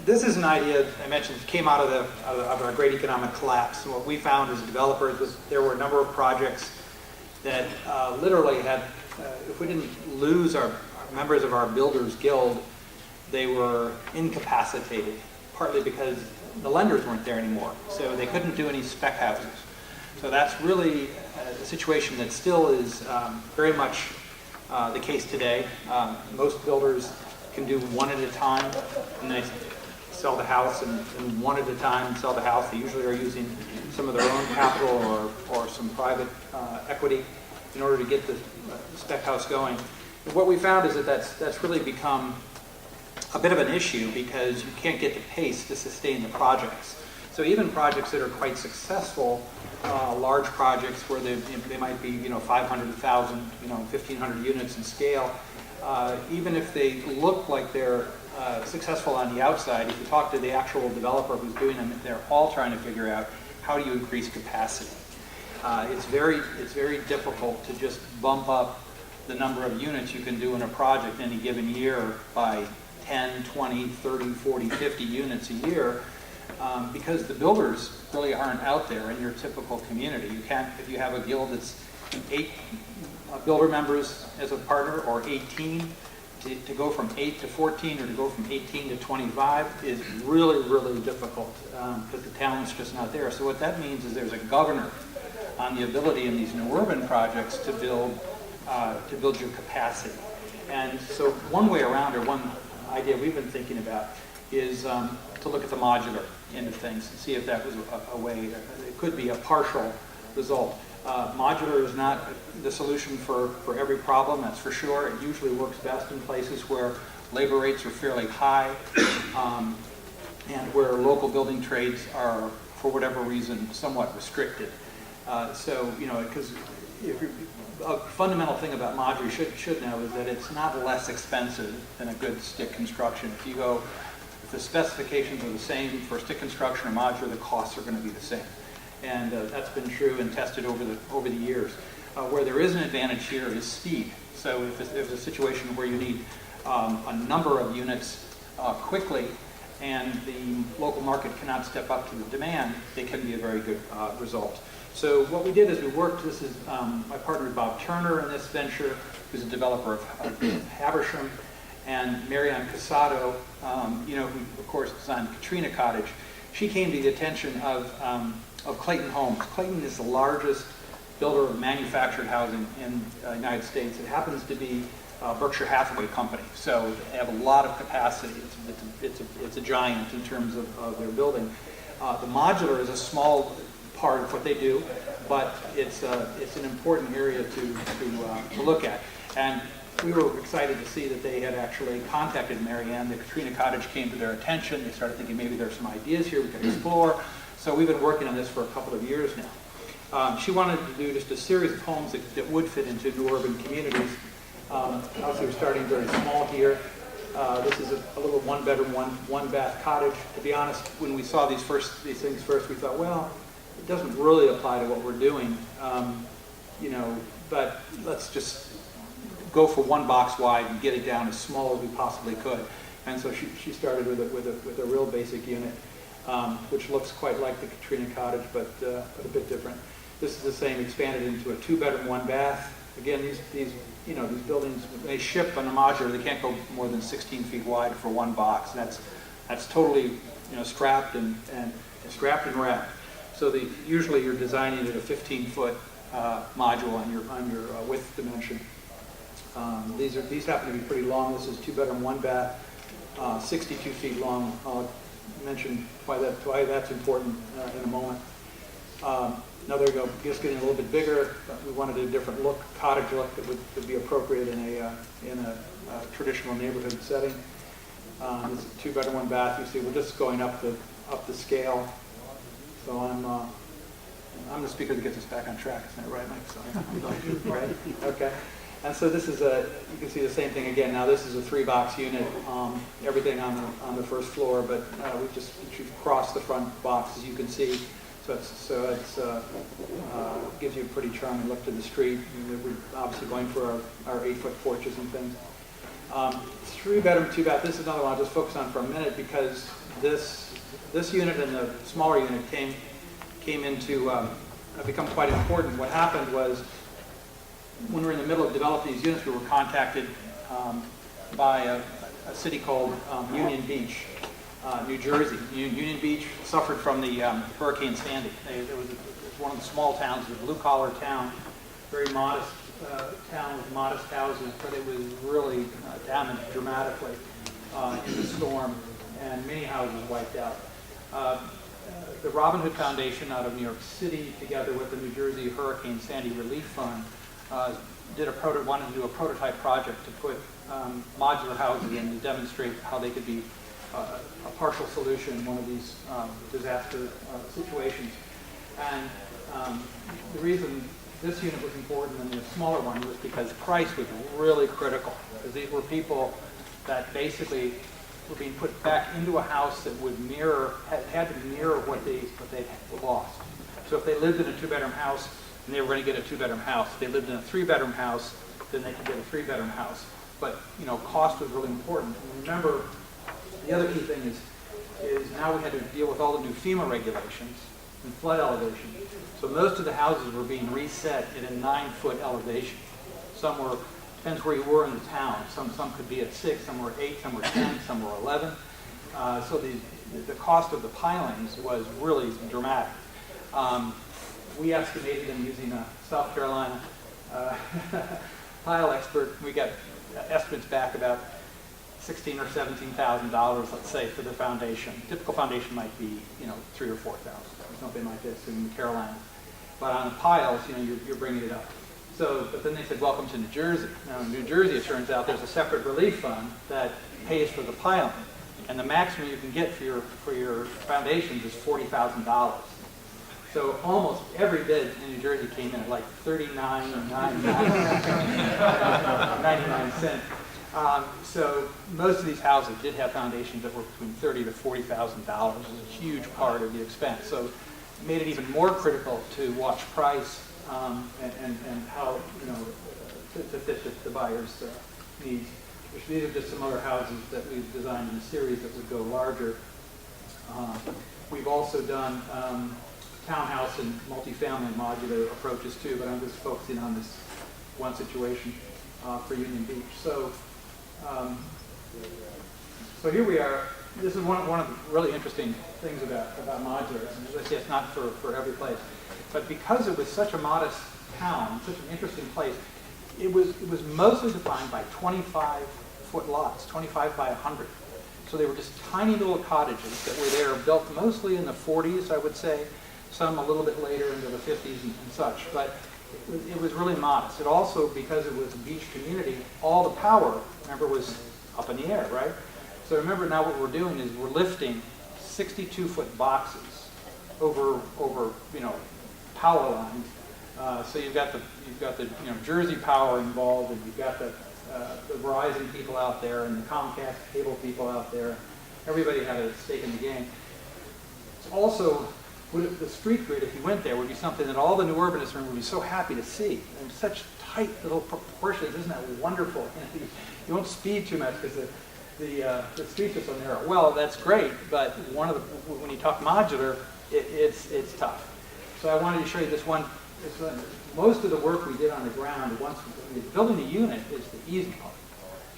this is an idea I mentioned came out of our great economic collapse. And what we found as developers was there were a number of projects that literally had, if we didn't lose our members of our builders guild, they were incapacitated, partly because the lenders weren't there anymore, so they couldn't do any spec houses. So that's really a situation that still is very much the case today. Most builders can do one at a time, and they sell the house, and one at a time sell the house. They usually are using some of their own capital or some private equity in order to get the spec house going. And what we found is that that's really become a bit of an issue because you can't get the pace to sustain the projects. So even projects that are quite successful, large projects where they might be 500,000, 1,500 units in scale, even if they look like they're successful on the outside, if you talk to the actual developer who's doing them, they're all trying to figure out how do you increase capacity. It's very difficult to just bump up the number of units you can do in a project any given year by 10, 20, 30, 40, 50 units a year, because the builders really aren't out there in your typical community. You can't, if you have a guild that's 8 builder members as a partner, or 18, to go from 8 to 14 or to go from 18 to 25 is really, really difficult because the talent's just not there. So what that means is there's a governor on the ability in these new urban projects to build your capacity. And so one way around, or one idea we've been thinking about, is to look at the modular end of things and see if that was a way. It could be a partial result. Modular is not the solution for every problem, that's for sure. It usually works best in places where labor rates are fairly high and where local building trades are, for whatever reason, somewhat restricted. Because a fundamental thing about modular you should know is that it's not less expensive than a good stick construction. If the specifications are the same for stick construction or modular, the costs are going to be the same. And that's been true and tested over the years. Where there is an advantage here is speed. So if there's a situation where you need a number of units quickly and the local market cannot step up to the demand, they can be a very good result. So what we did is we worked, this is my partner Bob Turner in this venture, who's a developer of Habersham, and Marianne Casado, who of course designed Katrina Cottage. She came to the attention of Clayton Homes. Clayton is the largest builder of manufactured housing in the United States. It happens to be a Berkshire Hathaway company, so they have a lot of capacity. It's a giant in terms of their building. The modular is a small part of what they do, but it's an important area to look at. And we were excited to see that they had actually contacted Marianne. The Katrina Cottage came to their attention. They started thinking maybe there's some ideas here we could explore. So we've been working on this for a couple of years now. She wanted to do just a series of homes that would fit into new urban communities. Obviously we're starting very small here. This is a little one-bedroom, one-bath cottage. To be honest, when we saw these things first, we thought, well, it doesn't really apply to what we're doing, but let's just go for one box wide and get it down as small as we possibly could. And so she started with a real basic unit, which looks quite like the Katrina Cottage, but a bit different. This is the same, expanded into a 2-bedroom, 1-bath. Again, these buildings, they ship on a modular. They can't go more than 16 feet wide for one box. That's totally strapped and wrapped. So usually you're designing at a 15-foot module on your width dimension. These happen to be pretty long. This is 2-bedroom, 1-bath, 62 feet long. I'll mention why that's important in a moment. Now there we go, just getting a little bit bigger. We wanted a different look, cottage look that would be appropriate in a traditional neighborhood setting. This is 2-bedroom, 1-bath. You see, we're just going up the scale. So I'm the speaker that gets us back on track. Isn't that right, Mike? So, right? Okay. And so this is you can see the same thing again. Now this is a 3-box unit, everything on the first floor, but we've crossed the front box, as you can see. So it's gives you a pretty charming look to the street. We're obviously going for our 8-foot porches and things. Three bedroom, two bath. This is another one I'll just focus on for a minute because this unit and the smaller unit came into become quite important. What happened was when we were in the middle of developing these units, we were contacted by a city called Union Beach, New Jersey. Union Beach suffered from the Hurricane Sandy. It was one of the small towns, a blue-collar town, very modest town with modest houses, but it was really damaged dramatically in the storm, and many houses wiped out. The Robin Hood Foundation out of New York City, together with the New Jersey Hurricane Sandy Relief Fund, wanted to do a prototype project to put modular housing in to demonstrate how they could be a partial solution in one of these disaster situations. And the reason this unit was important and the smaller one was because price was really critical. Because these were people that basically were being put back into a house that would had to mirror what they lost. So if they lived in a two-bedroom house, and they were going to get a two-bedroom house. If they lived in a three-bedroom house, then they could get a three-bedroom house. But cost was really important. And remember, the other key thing is now we had to deal with all the new FEMA regulations and flood elevation. So most of the houses were being reset at a 9-foot elevation. Some were, depends where you were in the town. Some could be at 6, some were 8, some were 10, some were 11. So the cost of the pilings was really dramatic. We estimated them using a South Carolina pile expert. We got estimates back about $16,000 or $17,000, let's say, for the foundation. Typical foundation might be, $3,000 or $4,000, something like this in the Carolinas. But on the piles, you're bringing it up. So, but then they said, welcome to New Jersey. Now, in New Jersey, it turns out there's a separate relief fund that pays for the piling, and the maximum you can get for your foundations is $40,000. So almost every bid in New Jersey came in at like $39.99. So most of these houses did have foundations that were between $30,000 to $40,000. It was a huge part of the expense. So it made it even more critical to watch price and how to fit the buyer's needs. These are just some other houses that we've designed in a series that would go larger. We've also done townhouse and multifamily modular approaches too, but I'm just focusing on this one situation for Union Beach. So here we are. This is one of the really interesting things about modular. As I say, it's not for every place, but because it was such a modest town, such an interesting place, it was mostly defined by 25-foot lots, 25 by 100. So they were just tiny little cottages that were there, built mostly in the 40s, I would say. Some a little bit later into the 50s and such, but it was really modest. It also, because it was a beach community, all the power, remember, was up in the air, right? So remember now what we're doing is we're lifting 62-foot boxes over power lines. So you've got the Jersey Power involved, and you've got the Verizon people out there and the Comcast cable people out there. Everybody had a stake in the game. It's also, the street grid, if you went there, would be something that all the new urbanists would be so happy to see. And such tight little proportions, isn't that wonderful? You won't speed too much because the streets are so narrow. Well, that's great, but when you talk modular, it's tough. So I wanted to show you this one. Most of the work we did on the ground, building a unit is the easy part.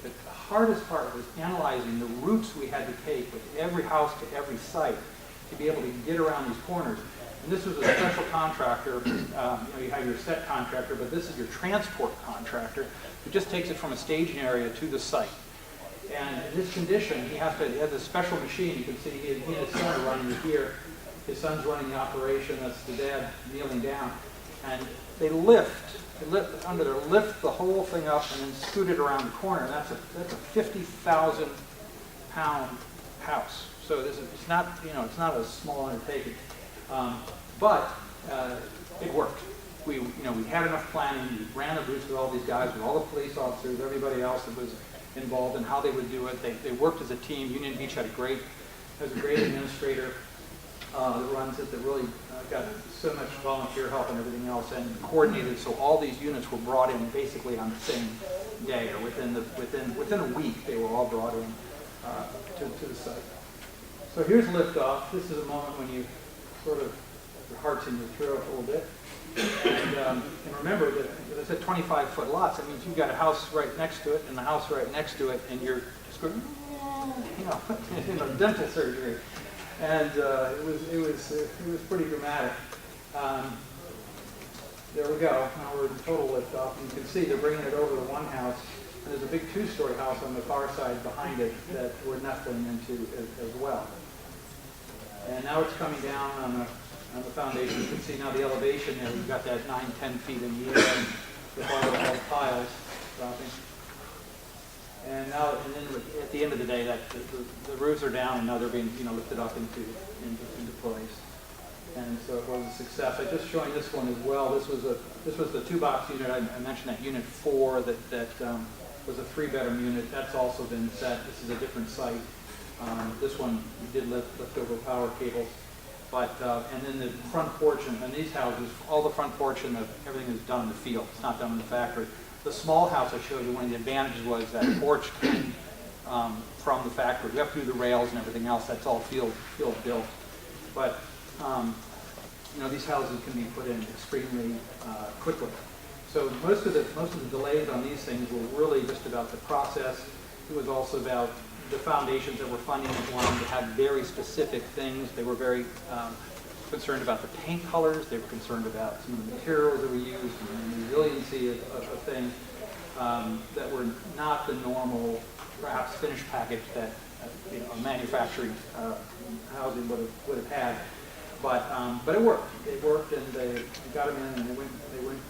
The hardest part was analyzing the routes we had to take with every house to every site to be able to get around these corners. And this was a special contractor. You have your set contractor, but this is your transport contractor who just takes it from a staging area to the site. And in this condition, he has a special machine. You can see he and his son are running it here. His son's running the operation. That's the dad kneeling down. And they lift the whole thing up and then scoot it around the corner. And that's a 50,000-pound house. So it's not a small undertaking, but it worked. We had enough planning. We ran the routes with all these guys, with all the police officers, everybody else that was involved in how they would do it. They worked as a team. Union Beach has a great administrator that runs it that really got so much volunteer help and everything else, and coordinated so all these units were brought in basically on the same day, or within a week, they were all brought in to the site. So here's liftoff. This is a moment when you sort of, your heart's in your throat a little bit. And remember that, as I said, 25-foot lots. That means you've got a house right next to it, and the house right next to it, and you're just going, dental surgery. And it was pretty dramatic. There we go. Now we're in total liftoff, and you can see they're bringing it over to one house. And there's a big two-story house on the far side behind it that we're nestling into as well. And now it's coming down on the foundation. You can see now the elevation there. We've got that 9-10 feet in the air with all the piles dropping. And now, then at the end of the day, that the roofs are down, and now they're being lifted up into place. And so it was a success. I'm just showing this one as well. This was the 2-box unit. I mentioned that unit 4 that was a 3-bedroom unit. That's also been set. This is a different site. This one we did lift over power cables. But and then the front porch and these houses, all the front porch and everything is done in the field. It's not done in the factory. The small house I showed you, one of the advantages was that porch came from the factory. We have to do the rails and everything else. That's all field built. But these houses can be put in extremely quickly. So most of the delays on these things were really just about the process. It was also about the foundations that were funding it wanted to have very specific things. They were very concerned about the paint colors. They were concerned about some of the materials that we used and the resiliency of things that were not the normal, perhaps, finished package that a manufacturing housing would have had. But it worked. It worked, and they got them in, and they went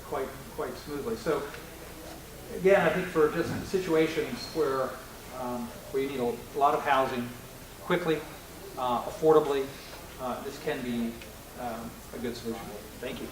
quite smoothly. So again, I think for just situations where you need a lot of housing quickly, affordably, this can be a good solution. Thank you.